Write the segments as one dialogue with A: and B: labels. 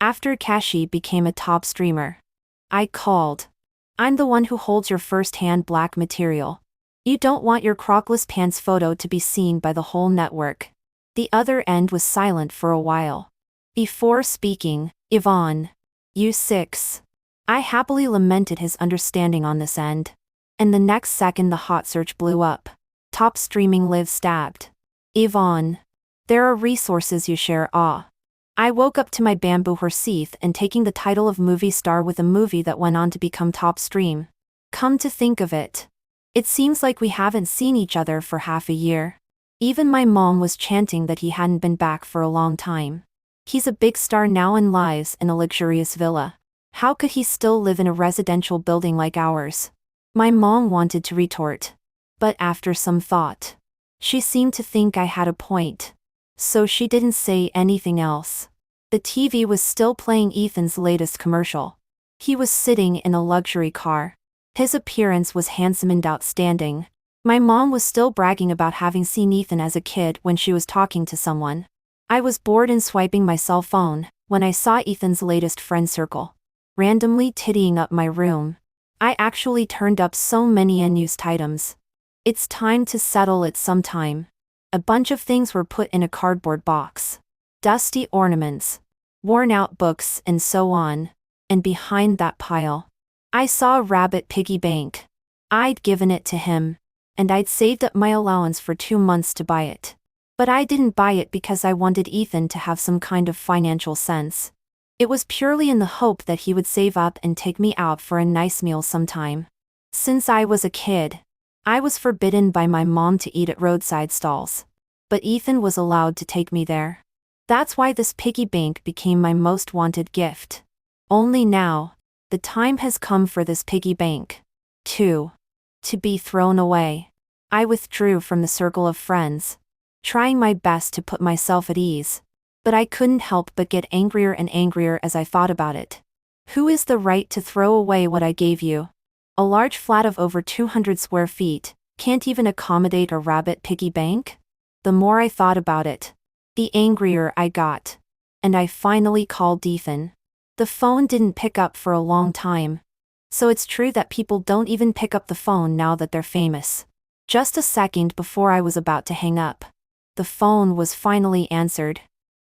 A: After Kashi became a top streamer. I called. I'm the one who holds your first-hand black material. You don't want your crockless pants photo to be seen by the whole network. The other end was silent for a while. Before speaking, Yvonne. U6. I happily lamented his understanding on this end. And the next second the hot search blew up. Top streaming live stabbed. Yvonne. There are resources you share. I woke up to my bamboo Horseith and taking the title of movie star with a movie that went on to become top stream. Come to think of it. It seems like we haven't seen each other for half a year. Even my mom was chanting that he hadn't been back for a long time. He's a big star now and lives in a luxurious villa. How could he still live in a residential building like ours? My mom wanted to retort. But after some thought, she seemed to think I had a point. So she didn't say anything else. The TV was still playing Ethan's latest commercial. He was sitting in a luxury car. His appearance was handsome and outstanding. My mom was still bragging about having seen Ethan as a kid when she was talking to someone. I was bored and swiping my cell phone when I saw Ethan's latest friend circle randomly tittying up my room. I actually turned up so many unused items. It's time to settle it sometime. A bunch of things were put in a cardboard box. Dusty ornaments, worn-out books and so on. And behind that pile, I saw a rabbit piggy bank. I'd given it to him, and I'd saved up my allowance for 2 months to buy it. But I didn't buy it because I wanted Ethan to have some kind of financial sense. It was purely in the hope that he would save up and take me out for a nice meal sometime. Since I was a kid, I was forbidden by my mom to eat at roadside stalls. But Ethan was allowed to take me there. That's why this piggy bank became my most wanted gift. Only now, the time has come for this piggy bank to be thrown away. I withdrew from the circle of friends, trying my best to put myself at ease. But I couldn't help but get angrier and angrier as I thought about it. Who is the right to throw away what I gave you? A large flat of over 200 square feet can't even accommodate a rabbit piggy bank? The more I thought about it, the angrier I got. And I finally called Ethan. The phone didn't pick up for a long time. So it's true that people don't even pick up the phone now that they're famous. Just a second before I was about to hang up, the phone was finally answered.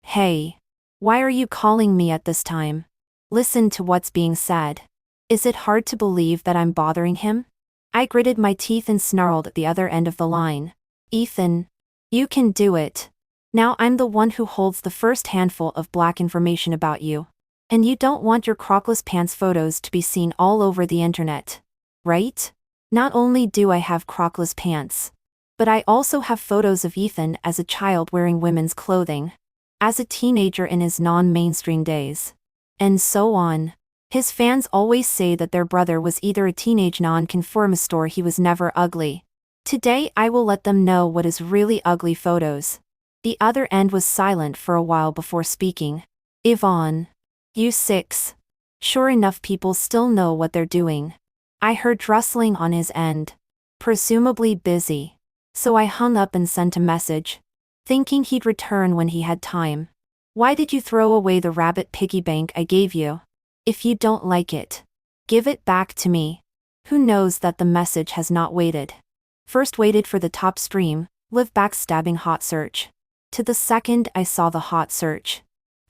A: Hey. Why are you calling me at this time? Listen to what's being said. Is it hard to believe that I'm bothering him? I gritted my teeth and snarled at the other end of the line. Ethan. You can do it. Now I'm the one who holds the first handful of black information about you. And you don't want your crockless pants photos to be seen all over the internet. Right? Not only do I have crockless pants, but I also have photos of Ethan as a child wearing women's clothing, as a teenager in his non-mainstream days, and so on. His fans always say that their brother was either a teenage non-conformist or he was never ugly. Today I will let them know what is really ugly photos. The other end was silent for a while before speaking. Yvonne. U6. Sure enough, people still know what they're doing. I heard rustling on his end. Presumably busy. So I hung up and sent a message, thinking he'd return when he had time. Why did you throw away the rabbit piggy bank I gave you? If you don't like it, give it back to me. Who knows that the message has not waited. First waited for the top stream, live backstabbing hot search. To the second I saw the hot search.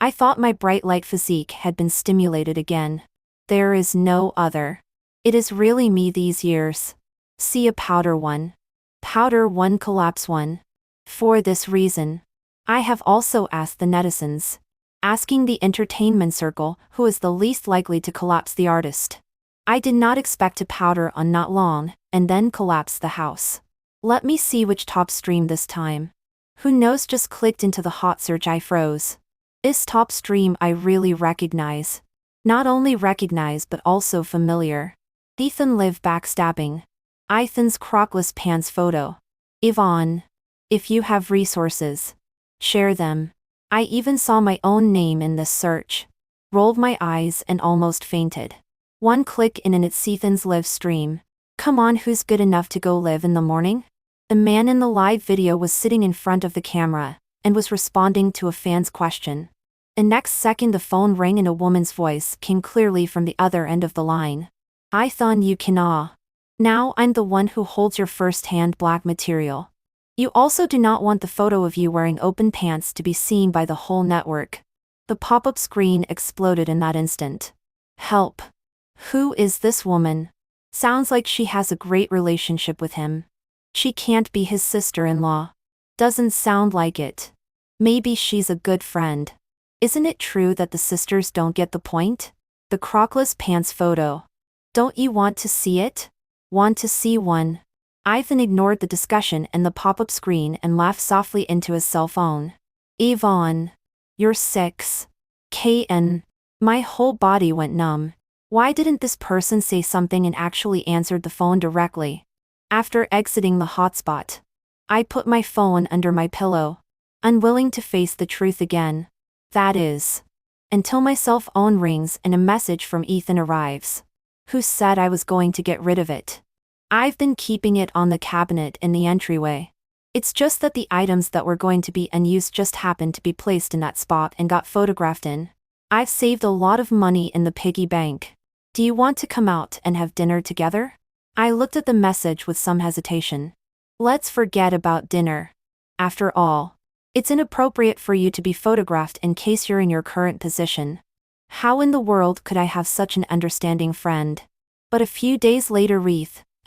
A: I thought my bright light physique had been stimulated again. There is no other. It is really me these years. See a powder one. Powder one collapse one. For this reason, I have also asked the netizens, asking the entertainment circle who is the least likely to collapse the artist. I did not expect to powder on not long, and then collapse the house. Let me see which top stream this time. Who knows, just clicked into the hot search. I froze. This top stream I really recognize. Not only recognize but also familiar. Ethan live backstabbing. Ethan's crockless pants photo. Yvonne. If you have resources, share them. I even saw my own name in this search. Rolled my eyes and almost fainted. One click in and it's Ethan's live stream. Come on, who's good enough to go live in the morning? The man in the live video was sitting in front of the camera, and was responding to a fan's question. And next second the phone rang and a woman's voice came clearly from the other end of the line. I thought you can Now I'm the one who holds your first-hand black material. You also do not want the photo of you wearing open pants to be seen by the whole network. The pop-up screen exploded in that instant. Help. Who is this woman? Sounds like she has a great relationship with him. She can't be his sister-in-law. Doesn't sound like it. Maybe she's a good friend. Isn't it true that the sisters don't get the point? The crockless pants photo. Don't you want to see it? Want to see one? Ivan ignored the discussion and the pop-up screen and laughed softly into his cell phone. Yvonne. You're 6. KN. My whole body went numb. Why didn't this person say something and actually answered the phone directly? After exiting the hotspot, I put my phone under my pillow, unwilling to face the truth again. That is, until my cell phone rings and a message from Ethan arrives, who said I was going to get rid of it. I've been keeping it on the cabinet in the entryway. It's just that the items that were going to be unused just happened to be placed in that spot and got photographed in. I've saved a lot of money in the piggy bank. Do you want to come out and have dinner together? I looked at the message with some hesitation. Let's forget about dinner. After all, it's inappropriate for you to be photographed in case you're in your current position. How in the world could I have such an understanding friend? But a few days later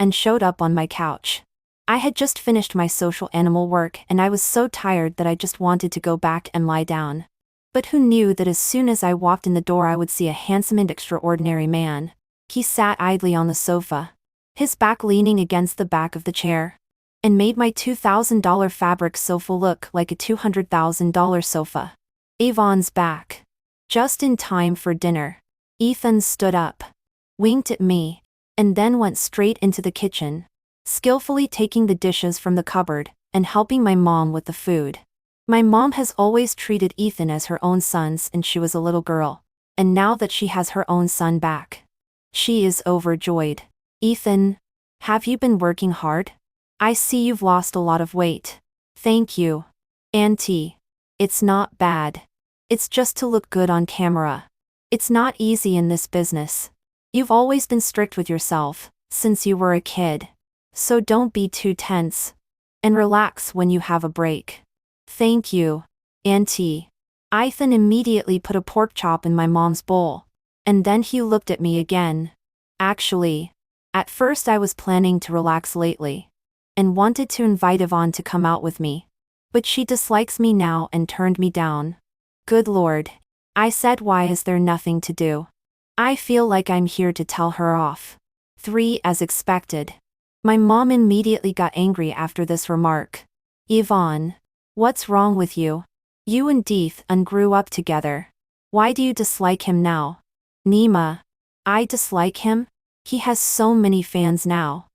A: and showed up on my couch. I had just finished my social animal work and I was so tired that I just wanted to go back and lie down. But who knew that as soon as I walked in the door I would see a handsome and extraordinary man. He sat idly on the sofa, his back leaning against the back of the chair, and made my $2,000 fabric sofa look like a $200,000 sofa. Yvonne's back. Just in time for dinner. Ethan stood up, winked at me, and then went straight into the kitchen, skillfully taking the dishes from the cupboard and helping my mom with the food. My mom has always treated Ethan as her own son since she was a little girl, and now that she has her own son back, she is overjoyed. Ethan, have you been working hard? I see you've lost a lot of weight. Thank you, Auntie. It's not bad. It's just to look good on camera. It's not easy in this business. You've always been strict with yourself, since you were a kid. So don't be too tense. And relax when you have a break. Thank you, Auntie. Ethan immediately put a pork chop in my mom's bowl. And then he looked at me again. Actually, at first I was planning to relax lately, and wanted to invite Yvonne to come out with me. But she dislikes me now and turned me down. Good Lord. I said, why is there nothing to do? I feel like I'm here to tell her off. 3 as expected. My mom immediately got angry after this remark. Yvonne, what's wrong with you? You and Ethan grew up together. Why do you dislike him now? Nima. I dislike him? He has so many fans now.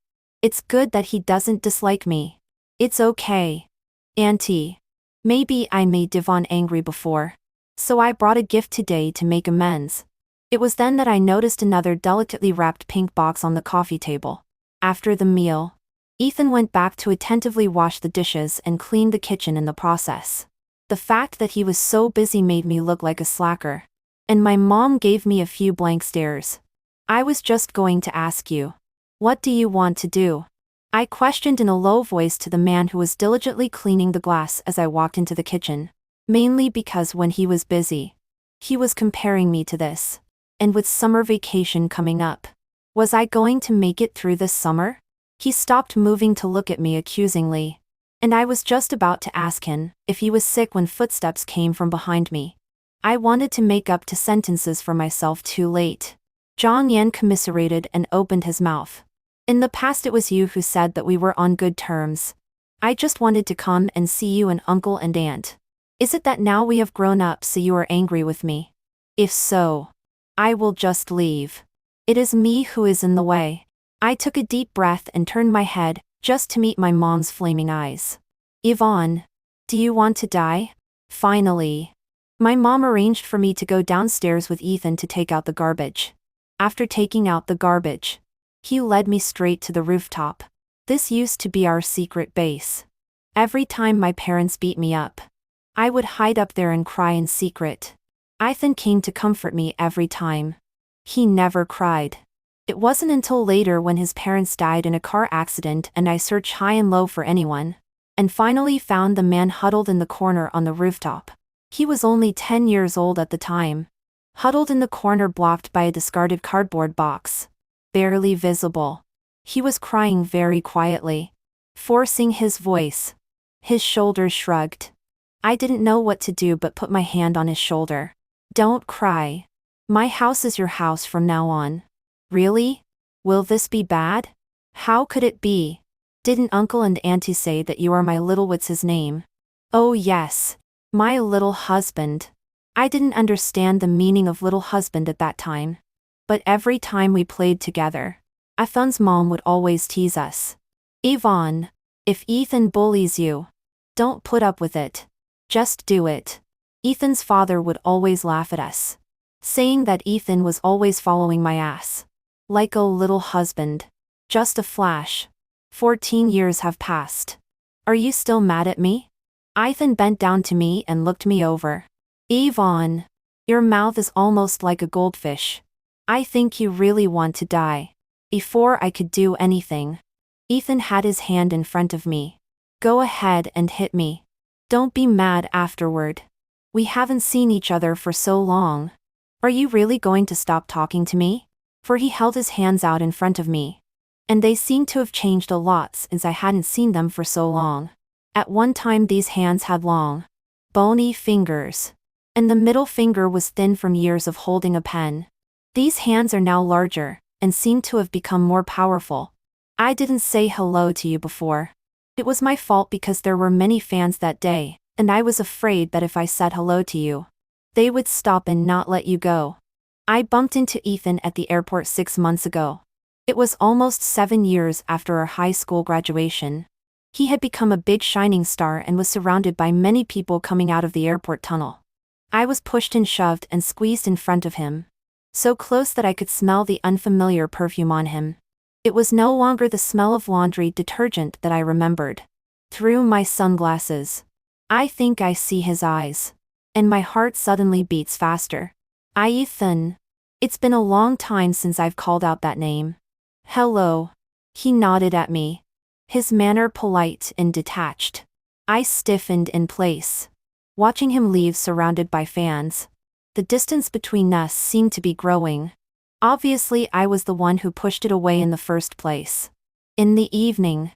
A: It's good that he doesn't dislike me. It's okay. Auntie. Maybe I made Yvonne angry before. So I brought a gift today to make amends. It was then that I noticed another delicately wrapped pink box on the coffee table. After the meal, Ethan went back to attentively wash the dishes and clean the kitchen in the process. The fact that he was so busy made me look like a slacker. And my mom gave me a few blank stares. I was just going to ask you. What do you want to do? I questioned in a low voice to the man who was diligently cleaning the glass as I walked into the kitchen. Mainly because when he was busy, he was comparing me to this. And with summer vacation coming up, was I going to make it through this summer? He stopped moving to look at me accusingly. And I was just about to ask him if he was sick when footsteps came from behind me. I wanted to make up 2 sentences for myself too late. Zhang Yan commiserated and opened his mouth. In the past it was you who said that we were on good terms. I just wanted to come and see you and uncle and aunt. Is it that now we have grown up so you are angry with me? If so, I will just leave. It is me who is in the way. I took a deep breath and turned my head, just to meet my mom's flaming eyes. Yvonne, do you want to die? Finally. My mom arranged for me to go downstairs with Ethan to take out the garbage. After taking out the garbage, he led me straight to the rooftop. This used to be our secret base. Every time my parents beat me up, I would hide up there and cry in secret. Ethan came to comfort me every time. He never cried. It wasn't until later when his parents died in a car accident and I searched high and low for anyone, and finally found the man huddled in the corner on the rooftop. He was only 10 years old at the time. Huddled in the corner blocked by a discarded cardboard box. Barely visible. He was crying very quietly. Forcing his voice. His shoulders shrugged. I didn't know what to do but put my hand on his shoulder. Don't cry. My house is your house from now on. Really? Will this be bad? How could it be? Didn't Uncle and Auntie say that you are my little what's his name? Oh yes. My little husband. I didn't understand the meaning of little husband at that time. But every time we played together, Ethan's mom would always tease us. Yvonne, if Ethan bullies you, don't put up with it. Just do it. Ethan's father would always laugh at us, saying that Ethan was always following my ass. Like a little husband. Just a flash. 14 years have passed. Are you still mad at me? Ethan bent down to me and looked me over. Yvonne, your mouth is almost like a goldfish. I think you really want to die. Before I could do anything, Ethan had his hand in front of me. Go ahead and hit me. Don't be mad afterward. We haven't seen each other for so long. Are you really going to stop talking to me? For he held his hands out in front of me. And they seemed to have changed a lot since I hadn't seen them for so long. At one time these hands had long, bony fingers. And the middle finger was thin from years of holding a pen. These hands are now larger, and seem to have become more powerful. I didn't say hello to you before. It was my fault because there were many fans that day, and I was afraid that if I said hello to you, they would stop and not let you go. I bumped into Ethan at the airport 6 months ago. It was almost 7 years after our high school graduation. He had become a big shining star and was surrounded by many people coming out of the airport tunnel. I was pushed and shoved and squeezed in front of him. So close that I could smell the unfamiliar perfume on him. It was no longer the smell of laundry detergent that I remembered. Through my sunglasses, I think I see his eyes. And my heart suddenly beats faster. Ethan. It's been a long time since I've called out that name. Hello. He nodded at me. His manner polite and detached. I stiffened in place. Watching him leave surrounded by fans. The distance between us seemed to be growing. Obviously I was the one who pushed it away in the first place. In the evening,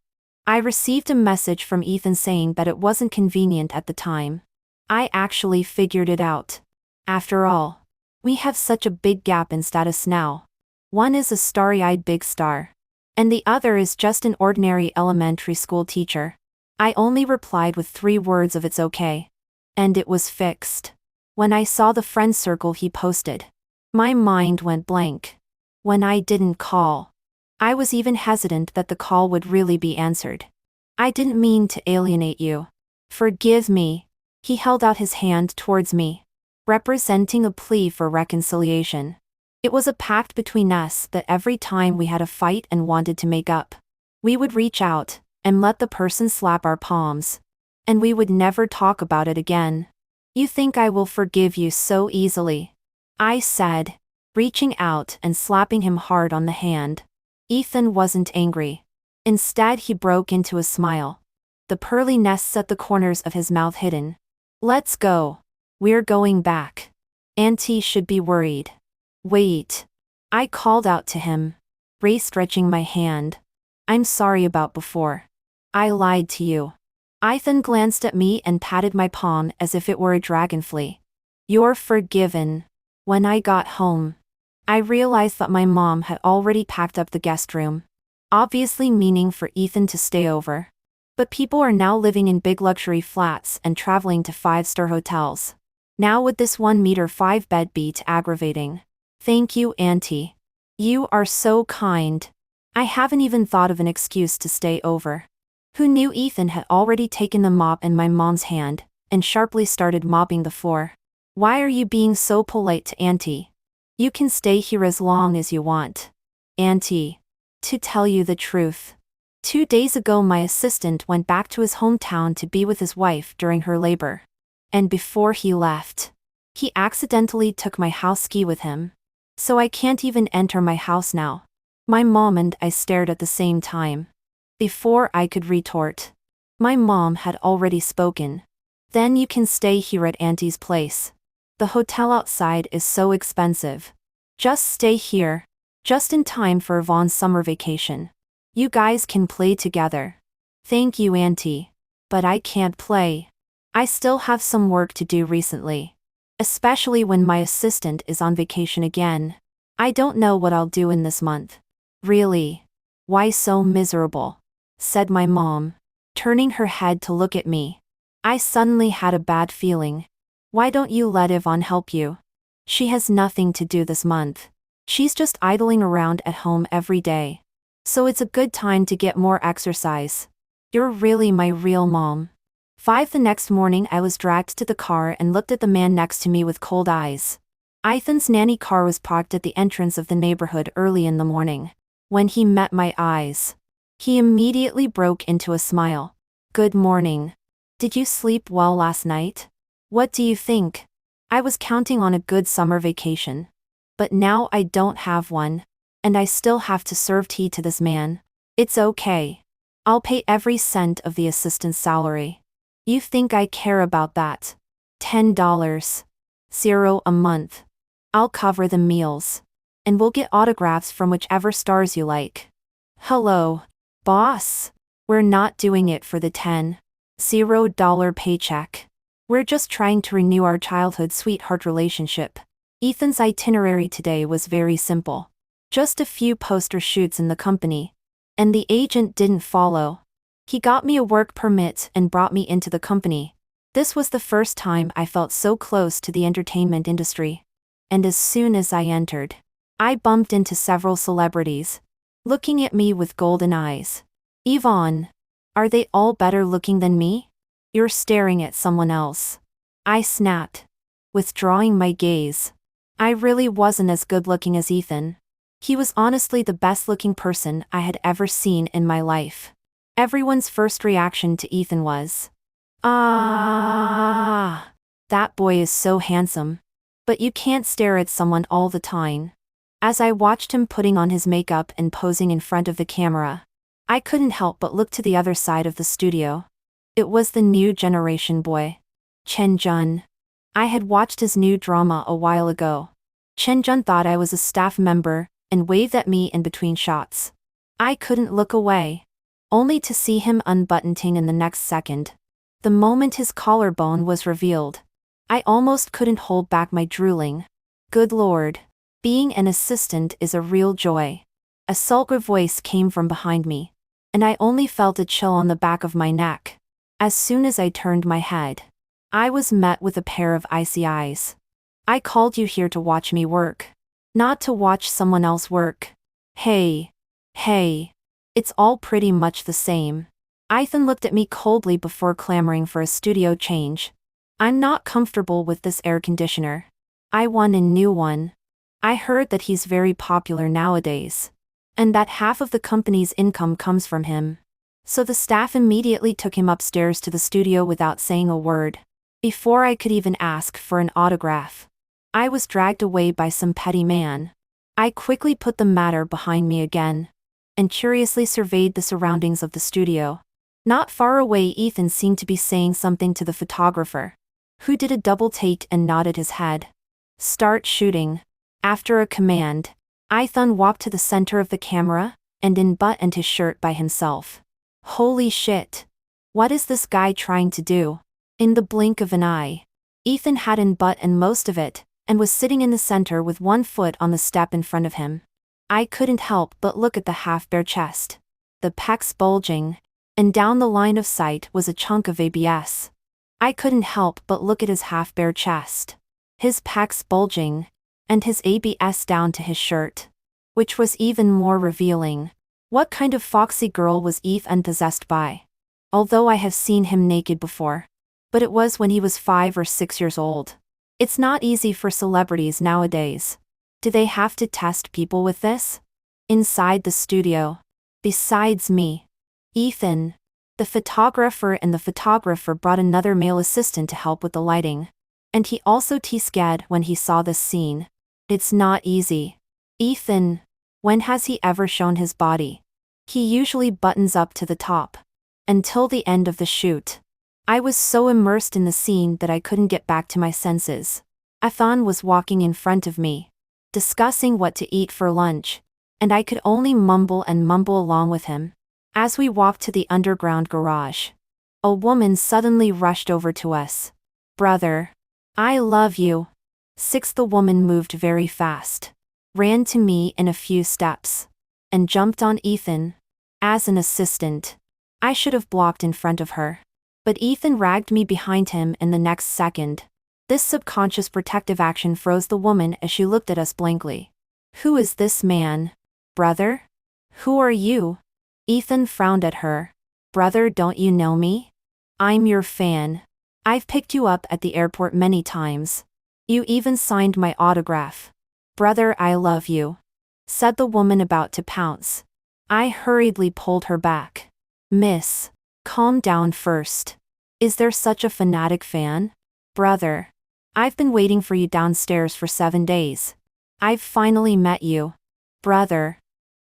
A: I received a message from Ethan saying that it wasn't convenient at the time. I actually figured it out. After all, we have such a big gap in status now. One is a starry-eyed big star. And the other is just an ordinary elementary school teacher. I only replied with 3 words of it's okay. And it was fixed. When I saw the friend circle he posted, my mind went blank. When I didn't call, I was even hesitant that the call would really be answered. I didn't mean to alienate you. Forgive me. He held out his hand towards me, representing a plea for reconciliation. It was a pact between us that every time we had a fight and wanted to make up, we would reach out and let the person slap our palms. And we would never talk about it again. You think I will forgive you so easily? I said, reaching out and slapping him hard on the hand. Ethan wasn't angry. Instead he broke into a smile. The pearly nests at the corners of his mouth hidden. Let's go. We're going back. Auntie should be worried. Wait. I called out to him, stretching my hand. I'm sorry about before. I lied to you. Ethan glanced at me and patted my palm as if it were a dragonfly. You're forgiven. When I got home, I realized that my mom had already packed up the guest room, obviously meaning for Ethan to stay over. But people are now living in big luxury flats and traveling to 5-star hotels. Now would this 1-meter 5-bed be too aggravating? Thank you, Auntie. You are so kind. I haven't even thought of an excuse to stay over. Who knew Ethan had already taken the mop in my mom's hand and sharply started mopping the floor. Why are you being so polite to Auntie? You can stay here as long as you want. Auntie. To tell you the truth, 2 days ago my assistant went back to his hometown to be with his wife during her labor. And before he left, He accidentally took my house key with him. So I can't even enter my house now. My mom and I stared at the same time. Before I could retort, my mom had already spoken. Then you can stay here at Auntie's place. The hotel outside is so expensive. Just stay here. Just in time for Yvonne's summer vacation. You guys can play together. Thank you, Auntie. But I can't play. I still have some work to do recently. Especially when my assistant is on vacation again. I don't know what I'll do in this month. Really? Why so miserable? Said my mom, turning her head to look at me. I suddenly had a bad feeling. Why don't you let Yvonne help you? She has nothing to do this month. She's just idling around at home every day. So it's a good time to get more exercise. You're really my real mom. 5 The next morning I was dragged to the car and looked at the man next to me with cold eyes. Ethan's nanny car was parked at the entrance of the neighborhood early in the morning. When he met my eyes, he immediately broke into a smile. Good morning. Did you sleep well last night? What do you think? I was counting on a good summer vacation. But now I don't have one. And I still have to serve tea to this man. It's okay. I'll pay every cent of the assistant's salary. You think I care about that? $10. 0 a month. I'll cover the meals. And we'll get autographs from whichever stars you like. Hello, boss. We're not doing it for the $10 paycheck. We're just trying to renew our childhood sweetheart relationship. Ethan's itinerary today was very simple. Just a few poster shoots in the company. And the agent didn't follow. He got me a work permit and brought me into the company. This was the first time I felt so close to the entertainment industry. And as soon as I entered, I bumped into several celebrities, looking at me with golden eyes. Yvonne, are they all better looking than me? You're staring at someone else. I snapped, withdrawing my gaze. I really wasn't as good looking as Ethan. He was honestly the best looking person I had ever seen in my life. Everyone's first reaction to Ethan was, "Ah, that boy is so handsome." But you can't stare at someone all the time. As I watched him putting on his makeup and posing in front of the camera, I couldn't help but look to the other side of the studio. It was the new generation boy, Chen Jun. I had watched his new drama a while ago. Chen Jun thought I was a staff member and waved at me in between shots. I couldn't look away, only to see him unbuttoning in the next second. The moment his collarbone was revealed, I almost couldn't hold back my drooling. Good Lord, being an assistant is a real joy. A sulky voice came from behind me, and I only felt a chill on the back of my neck. As soon as I turned my head, I was met with a pair of icy eyes. I called you here to watch me work, not to watch someone else work. Hey, it's all pretty much the same. Ethan looked at me coldly before clamoring for a studio change. I'm not comfortable with this air conditioner. I want a new one. I heard that he's very popular nowadays, and that half of the company's income comes from him. So the staff immediately took him upstairs to the studio without saying a word. Before I could even ask for an autograph, I was dragged away by some petty man. I quickly put the matter behind me again, and curiously surveyed the surroundings of the studio. Not far away, Ethan seemed to be saying something to the photographer, who did a double take and nodded his head. Start shooting. After a command, Ethan walked to the center of the camera, and unbuttoned his shirt by himself. Holy shit. What is this guy trying to do? In the blink of an eye, Ethan had unbuttoned most of it, and was sitting in the center with one foot on the step in front of him. I couldn't help but look at the half-bare chest, the pecs bulging, and down the line of sight was a chunk of ABS. I couldn't help but look at his half-bare chest, his pecs bulging, and his ABS down to his shirt, which was even more revealing. What kind of foxy girl was Ethan possessed by? Although I have seen him naked before, but it was when he was 5 or 6 years old. It's not easy for celebrities nowadays. Do they have to test people with this? Inside the studio, besides me, Ethan, the photographer brought another male assistant to help with the lighting. And he also scared when he saw this scene. It's not easy. Ethan. When has he ever shown his body? He usually buttons up to the top. Until the end of the shoot. I was so immersed in the scene that I couldn't get back to my senses. Ethan was walking in front of me, discussing what to eat for lunch, and I could only mumble and mumble along with him. As we walked to the underground garage, a woman suddenly rushed over to us. Brother. I love you. The woman moved very fast, ran to me in a few steps, and jumped on Ethan. As an assistant, I should have blocked in front of her. But Ethan ragged me behind him in the next second. This subconscious protective action froze the woman as she looked at us blankly. Who is this man? Brother? Who are you? Ethan frowned at her. Brother, don't you know me? I'm your fan. I've picked you up at the airport many times. You even signed my autograph. Brother, I love you, said the woman about to pounce. I hurriedly pulled her back. Miss, calm down first. Is there such a fanatic fan? Brother, I've been waiting for you downstairs for 7 days. I've finally met you. Brother,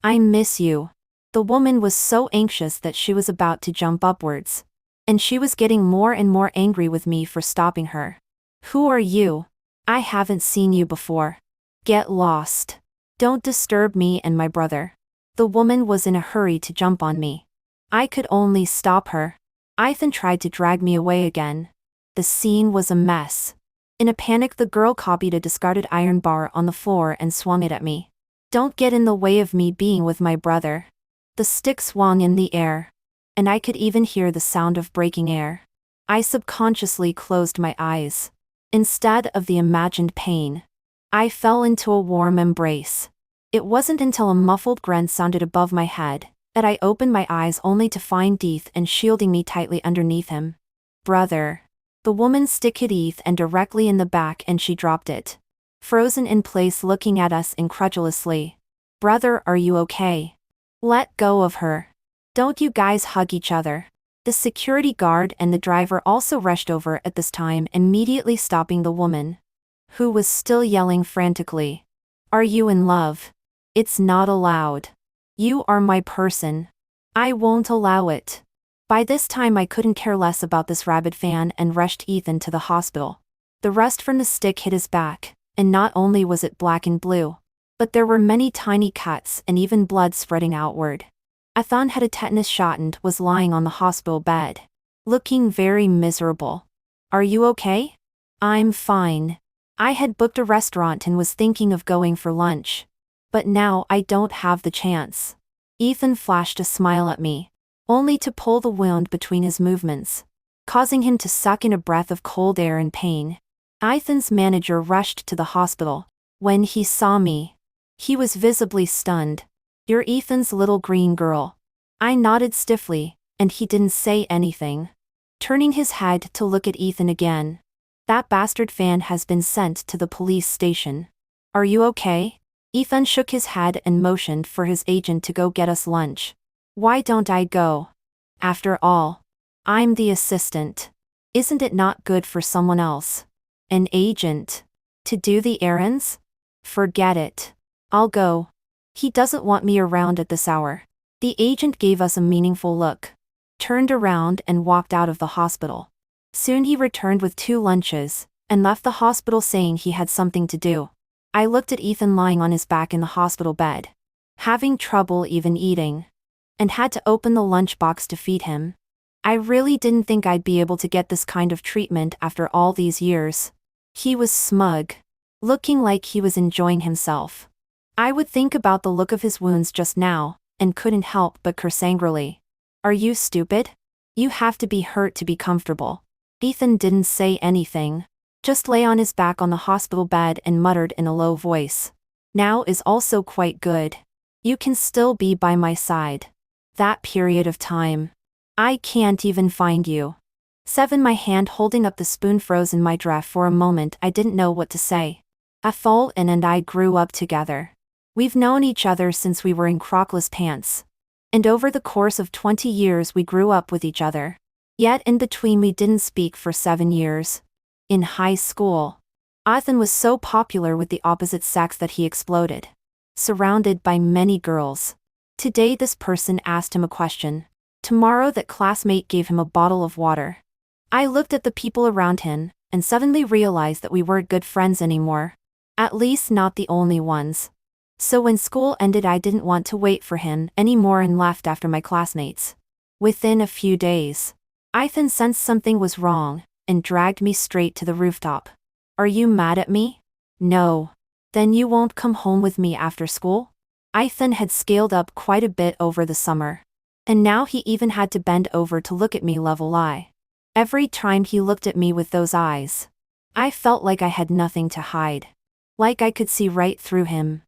A: I miss you. The woman was so anxious that she was about to jump upwards. And she was getting more and more angry with me for stopping her. Who are you? I haven't seen you before. Get lost. Don't disturb me and my brother. The woman was in a hurry to jump on me. I could only stop her. Ethan tried to drag me away again. The scene was a mess. In a panic, the girl copied a discarded iron bar on the floor and swung it at me. Don't get in the way of me being with my brother. The stick swung in the air, and I could even hear the sound of breaking air. I subconsciously closed my eyes. Instead of the imagined pain, I fell into a warm embrace. It wasn't until a muffled grunt sounded above my head that I opened my eyes only to find Ethan shielding me tightly underneath him. Brother. The woman stick hit Ethan directly in the back and she dropped it. Frozen in place looking at us incredulously. Brother, are you okay? Let go of her. Don't you guys hug each other. The security guard and the driver also rushed over at this time, immediately stopping the woman, who was still yelling frantically. Are you in love? It's not allowed. You are my person. I won't allow it. By this time I couldn't care less about this rabid fan and rushed Ethan to the hospital. The rust from the stick hit his back, and not only was it black and blue, but there were many tiny cuts and even blood spreading outward. Ethan had a tetanus shot and was lying on the hospital bed, looking very miserable. Are you okay? I'm fine. I had booked a restaurant and was thinking of going for lunch. But now I don't have the chance. Ethan flashed a smile at me, only to pull the wound between his movements, causing him to suck in a breath of cold air in pain. Ethan's manager rushed to the hospital. When he saw me, he was visibly stunned. You're Ethan's little green girl. I nodded stiffly, and he didn't say anything, turning his head to look at Ethan again. That bastard fan has been sent to the police station. Are you okay? Ethan shook his head and motioned for his agent to go get us lunch. Why don't I go? After all, I'm the assistant. Isn't it not good for someone else, an agent, to do the errands? Forget it. I'll go. He doesn't want me around at this hour. The agent gave us a meaningful look, turned around and walked out of the hospital. Soon he returned with 2 lunches, and left the hospital saying he had something to do. I looked at Ethan lying on his back in the hospital bed, having trouble even eating, and had to open the lunchbox to feed him. I really didn't think I'd be able to get this kind of treatment after all these years. He was smug, looking like he was enjoying himself. I would think about the look of his wounds just now, and couldn't help but curse angrily. Are you stupid? You have to be hurt to be comfortable. Ethan didn't say anything, just lay on his back on the hospital bed and muttered in a low voice. Now is also quite good. You can still be by my side. That period of time. I can't even find you. 7. My hand holding up the spoon froze in my draft for a moment. I didn't know what to say. Ethel and I grew up together. We've known each other since we were in crockless pants. And over the course of 20 years we grew up with each other. Yet in between we didn't speak for 7 years. In high school, Ethan was so popular with the opposite sex that he exploded. Surrounded by many girls. Today this person asked him a question. Tomorrow that classmate gave him a bottle of water. I looked at the people around him, and suddenly realized that we weren't good friends anymore. At least not the only ones. So when school ended I didn't want to wait for him anymore and left after my classmates. Within a few days, Ethan sensed something was wrong, and dragged me straight to the rooftop. Are you mad at me? No. Then you won't come home with me after school? Ethan had scaled up quite a bit over the summer. And now he even had to bend over to look at me level eye. Every time he looked at me with those eyes, I felt like I had nothing to hide. Like I could see right through him.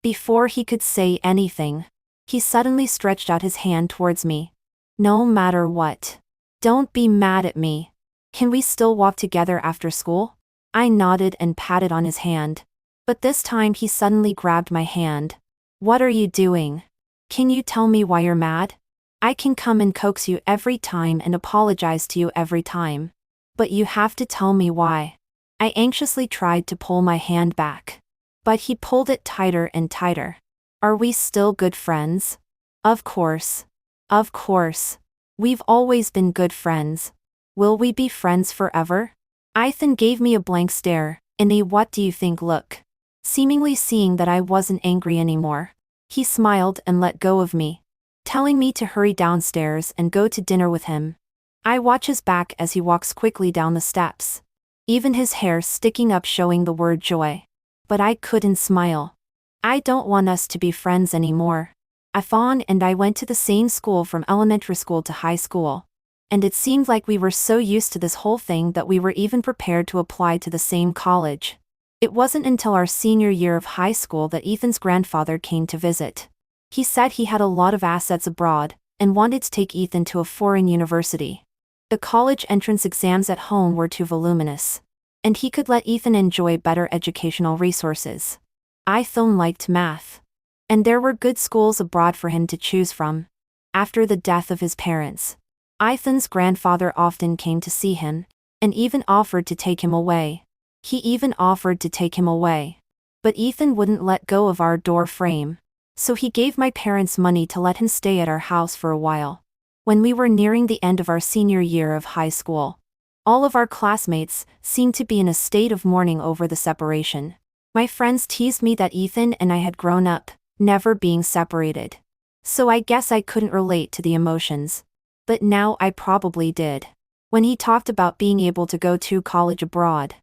A: Before he could say anything, he suddenly stretched out his hand towards me. No matter what. Don't be mad at me. Can we still walk together after school? I nodded and patted on his hand. But this time he suddenly grabbed my hand. What are you doing? Can you tell me why you're mad? I can come and coax you every time and apologize to you every time. But you have to tell me why. I anxiously tried to pull my hand back. But he pulled it tighter and tighter. Are we still good friends? Of course. Of course. We've always been good friends. Will we be friends forever? Ethan gave me a blank stare, and a what do you think look. Seemingly seeing that I wasn't angry anymore. He smiled and let go of me, telling me to hurry downstairs and go to dinner with him. I watch his back as he walks quickly down the steps. Even his hair sticking up showing the word joy. But I couldn't smile. I don't want us to be friends anymore. Ethan and I went to the same school from elementary school to high school. And it seemed like we were so used to this whole thing that we were even prepared to apply to the same college. It wasn't until our senior year of high school that Ethan's grandfather came to visit. He said he had a lot of assets abroad, and wanted to take Ethan to a foreign university. The college entrance exams at home were too voluminous. And he could let Ethan enjoy better educational resources. Ethan liked math. And there were good schools abroad for him to choose from. After the death of his parents, Ethan's grandfather often came to see him, and even offered to take him away. He even offered to take him away. But Ethan wouldn't let go of our door frame. So he gave my parents money to let him stay at our house for a while. When we were nearing the end of our senior year of high school, all of our classmates seemed to be in a state of mourning over the separation. My friends teased me that Ethan and I had grown up, never being separated. So I guess I couldn't relate to the emotions. But now I probably did. When he talked about being able to go to college abroad,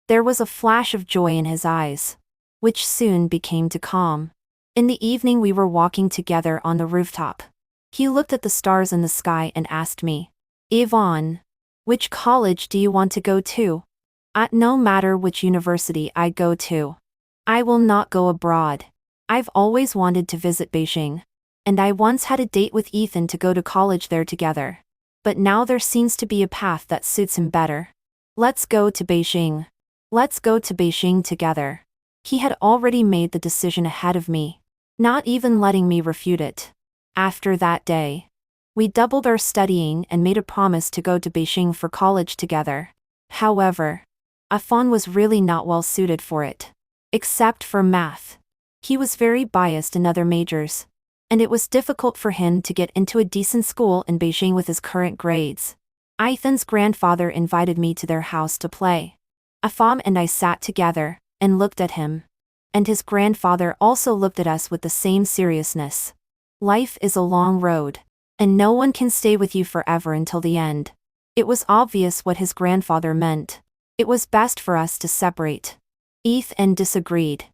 A: there was a flash of joy in his eyes, which soon became to calm. In the evening we were walking together on the rooftop. He looked at the stars in the sky and asked me, Yvonne, which college do you want to go to? No matter which university I go to, I will not go abroad. I've always wanted to visit Beijing. And I once had a date with Ethan to go to college there together. But now there seems to be a path that suits him better. Let's go to Beijing. Let's go to Beijing together. He had already made the decision ahead of me, not even letting me refute it. After that day, we doubled our studying and made a promise to go to Beijing for college together. However, Ethan was really not well suited for it. Except for math. He was very biased in other majors. And it was difficult for him to get into a decent school in Beijing with his current grades. Ethan's grandfather invited me to their house to play. Ethan and I sat together, and looked at him. And his grandfather also looked at us with the same seriousness. Life is a long road. And no one can stay with you forever until the end. It was obvious what his grandfather meant. It was best for us to separate. Ethan disagreed.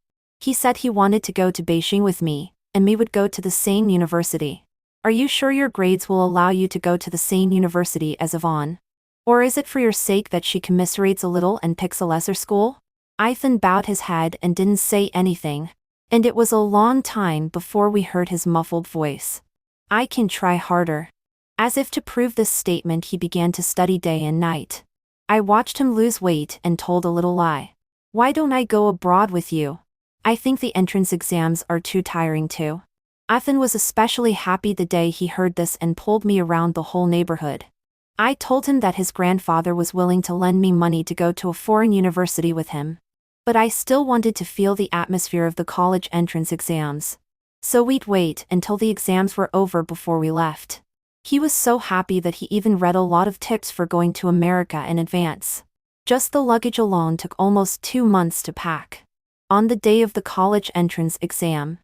A: He said he wanted to go to Beijing with me, and we would go to the same university. Are you sure your grades will allow you to go to the same university as Yvonne? Or is it for your sake that she commiserates a little and picks a lesser school? Ethan bowed his head and didn't say anything. And it was a long time before we heard his muffled voice. I can try harder. As if to prove this statement he began to study day and night. I watched him lose weight and told a little lie. Why don't I go abroad with you? I think the entrance exams are too tiring too. Ethan was especially happy the day he heard this and pulled me around the whole neighborhood. I told him that his grandfather was willing to lend me money to go to a foreign university with him. But I still wanted to feel the atmosphere of the college entrance exams. So we'd wait until the exams were over before we left. He was so happy that he even read a lot of tips for going to America in advance. Just the luggage alone took almost 2 months to pack. On the day of the college entrance exam,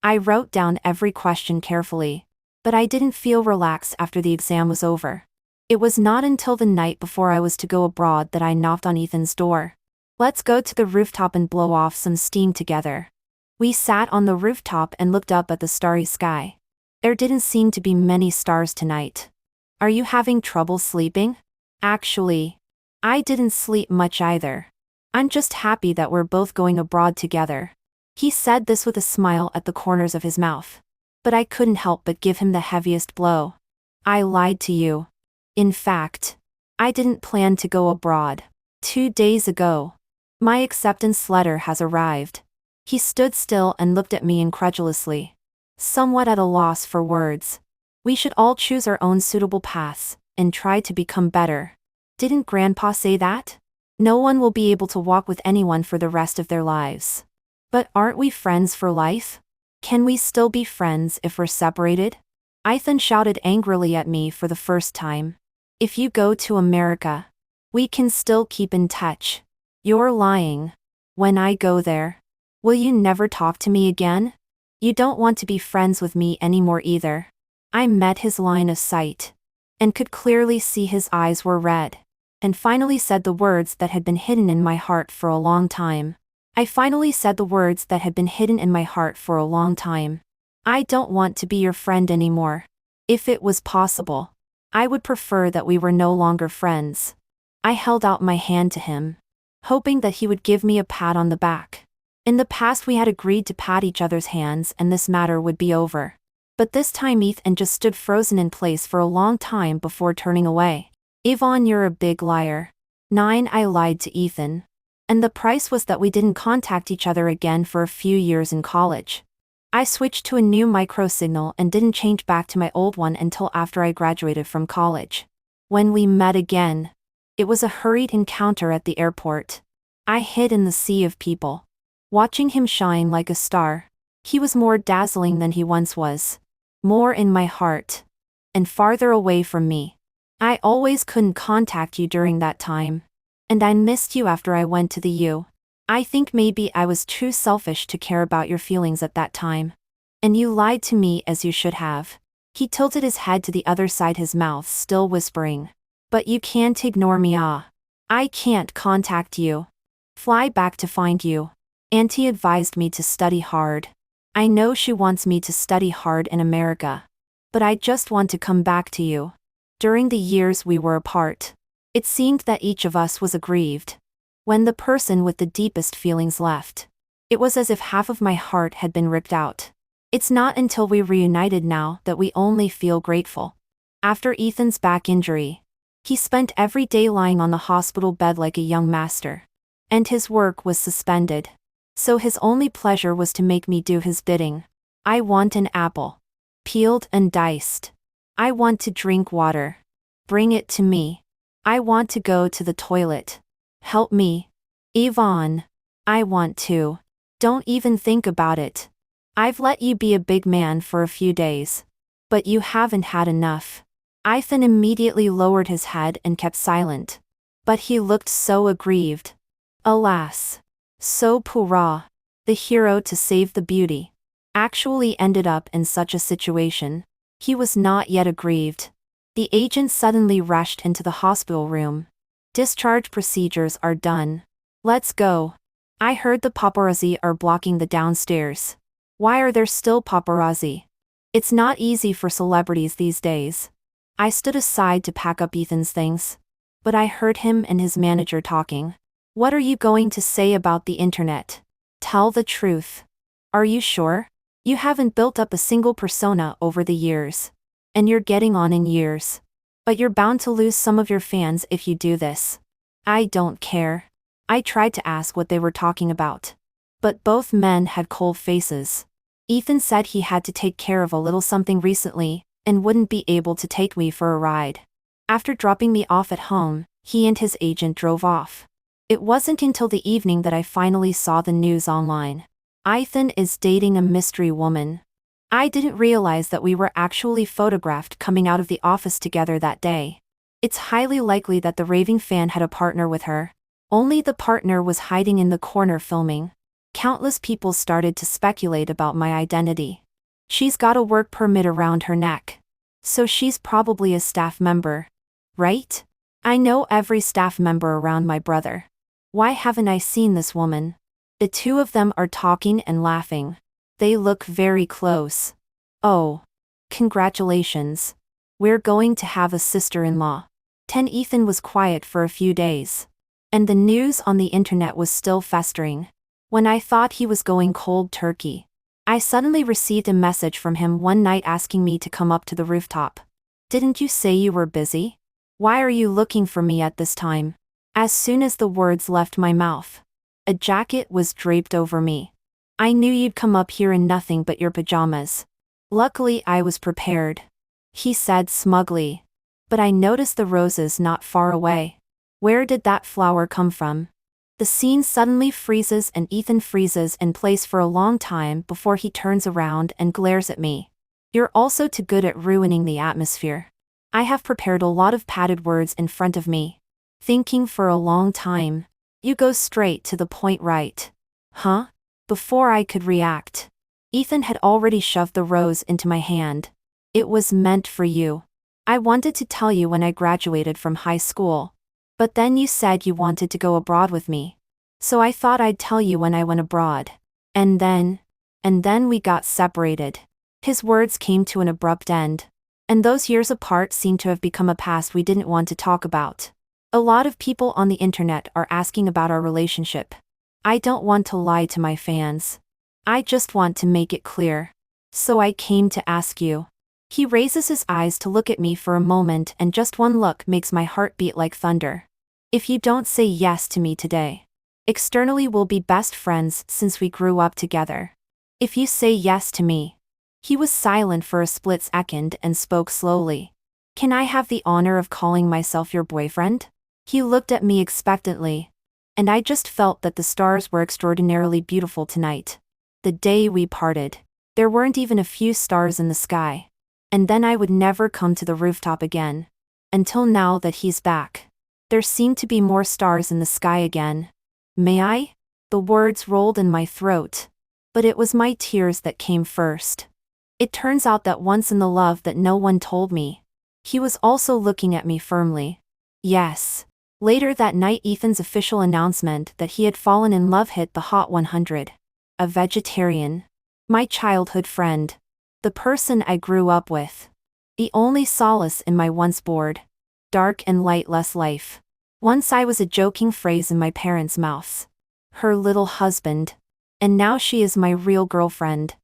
A: I wrote down every question carefully, but I didn't feel relaxed after the exam was over. It was not until the night before I was to go abroad that I knocked on Ethan's door. Let's go to the rooftop and blow off some steam together. We sat on the rooftop and looked up at the starry sky. There didn't seem to be many stars tonight. Are you having trouble sleeping? Actually, I didn't sleep much either. I'm just happy that we're both going abroad together. He said this with a smile at the corners of his mouth. But I couldn't help but give him the heaviest blow. I lied to you. In fact, I didn't plan to go abroad. 2 days ago, my acceptance letter has arrived. He stood still and looked at me incredulously, somewhat at a loss for words. We should all choose our own suitable paths and try to become better. Didn't Grandpa say that? No one will be able to walk with anyone for the rest of their lives. But aren't we friends for life? Can we still be friends if we're separated? Ethan shouted angrily at me for the first time. If you go to America, we can still keep in touch. You're lying. When I go there, will you never talk to me again? You don't want to be friends with me anymore either. I met his line of sight, and could clearly see his eyes were red, and finally said the words that had been hidden in my heart for a long time. I finally said the words that had been hidden in my heart for a long time. I don't want to be your friend anymore. If it was possible, I would prefer that we were no longer friends. I held out my hand to him, hoping that he would give me a pat on the back. In the past we had agreed to pat each other's hands and this matter would be over. But this time Ethan just stood frozen in place for a long time before turning away. Yvonne, you're a big liar. 9. I lied to Ethan. And the price was that we didn't contact each other again for a few years in college. I switched to a new microsignal and didn't change back to my old one until after I graduated from college. When we met again, it was a hurried encounter at the airport. I hid in the sea of people, watching him shine like a star. He was more dazzling than he once was, more in my heart, and farther away from me. I always couldn't contact you during that time, and I missed you after I went to the U. I think maybe I was too selfish to care about your feelings at that time. And you lied to me as you should have. He tilted his head to the other side, his mouth still whispering. But you can't ignore me. I can't contact you. Fly back to find you. Auntie advised me to study hard. I know she wants me to study hard in America. But I just want to come back to you. During the years we were apart, it seemed that each of us was aggrieved. When the person with the deepest feelings left, it was as if half of my heart had been ripped out. It's not until we reunited now that we only feel grateful. After Ethan's back injury, he spent every day lying on the hospital bed like a young master. And his work was suspended. So his only pleasure was to make me do his bidding. I want an apple, peeled and diced. I want to drink water. Bring it to me. I want to go to the toilet. Help me. Yvonne. I want to. Don't even think about it. I've let you be a big man for a few days. But you haven't had enough. Ethan immediately lowered his head and kept silent. But he looked so aggrieved. Alas. So poor. The hero to save the beauty actually ended up in such a situation. He was not yet aggrieved. The agent suddenly rushed into the hospital room. Discharge procedures are done. Let's go. I heard the paparazzi are blocking the downstairs. Why are there still paparazzi? It's not easy for celebrities these days. I stood aside to pack up Ethan's things. But I heard him and his manager talking. What are you going to say about the internet? Tell the truth. Are you sure? You haven't built up a single persona over the years. And you're getting on in years. But you're bound to lose some of your fans if you do this. I don't care. I tried to ask what they were talking about. But both men had cold faces. Ethan said he had to take care of a little something recently, and wouldn't be able to take me for a ride. After dropping me off at home, he and his agent drove off. It wasn't until the evening that I finally saw the news online. Ethan is dating a mystery woman. I didn't realize that we were actually photographed coming out of the office together that day. It's highly likely that the raving fan had a partner with her. Only the partner was hiding in the corner filming. Countless people started to speculate about my identity. She's got a work permit around her neck. So she's probably a staff member. Right? I know every staff member around my brother. Why haven't I seen this woman? The two of them are talking and laughing. They look very close. Oh. Congratulations. We're going to have a sister-in-law. Ethan was quiet for a few days. And the news on the internet was still festering. When I thought he was going cold turkey, I suddenly received a message from him one night asking me to come up to the rooftop. Didn't you say you were busy? Why are you looking for me at this time? As soon as the words left my mouth, a jacket was draped over me. I knew you'd come up here in nothing but your pajamas. Luckily I was prepared. He said smugly. But I noticed the roses not far away. Where did that flower come from? The scene suddenly freezes and Ethan freezes in place for a long time before he turns around and glares at me. You're also too good at ruining the atmosphere. I have prepared a lot of padded words in front of me. Thinking for a long time. You go straight to the point, right? Huh? Before I could react, Ethan had already shoved the rose into my hand. It was meant for you. I wanted to tell you when I graduated from high school. But then you said you wanted to go abroad with me. So I thought I'd tell you when I went abroad. And then we got separated. His words came to an abrupt end. And those years apart seemed to have become a past we didn't want to talk about. A lot of people on the internet are asking about our relationship. I don't want to lie to my fans. I just want to make it clear. So I came to ask you. He raises his eyes to look at me for a moment and just one look makes my heart beat like thunder. If you don't say yes to me today, externally we'll be best friends since we grew up together. If you say yes to me. He was silent for a split second and spoke slowly. Can I have the honor of calling myself your boyfriend? He looked at me expectantly. And I just felt that the stars were extraordinarily beautiful tonight. The day we parted, there weren't even a few stars in the sky. And then I would never come to the rooftop again. Until now that he's back. There seemed to be more stars in the sky again. May I? The words rolled in my throat. But it was my tears that came first. It turns out that once in the love that no one told me. He was also looking at me firmly. Yes. Later that night Ethan's official announcement that he had fallen in love hit the Hot 100. A vegetarian. My childhood friend. The person I grew up with. The only solace in my once bored, dark and lightless life. Once I was a joking phrase in my parents' mouths. Her little husband. And now she is my real girlfriend.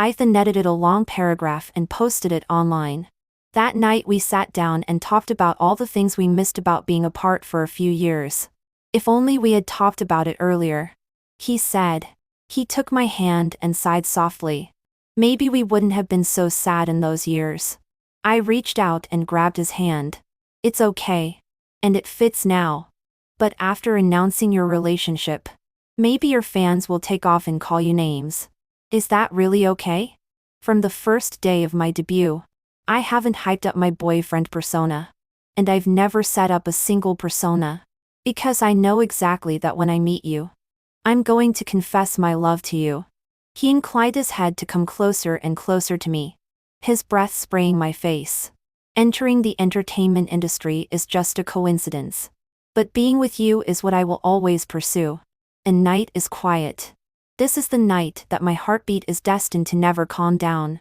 A: Ethan edited a long paragraph and posted it online. That night we sat down and talked about all the things we missed about being apart for a few years. If only we had talked about it earlier. He said. He took my hand and sighed softly. Maybe we wouldn't have been so sad in those years. I reached out and grabbed his hand. It's okay. And it fits now. But after announcing your relationship, maybe your fans will take off and call you names. Is that really okay? From the first day of my debut, I haven't hyped up my boyfriend persona. And I've never set up a single persona. Because I know exactly that when I meet you, I'm going to confess my love to you. He inclined his head to come closer and closer to me. His breath spraying my face. Entering the entertainment industry is just a coincidence. But being with you is what I will always pursue. And night is quiet. This is the night that my heartbeat is destined to never calm down.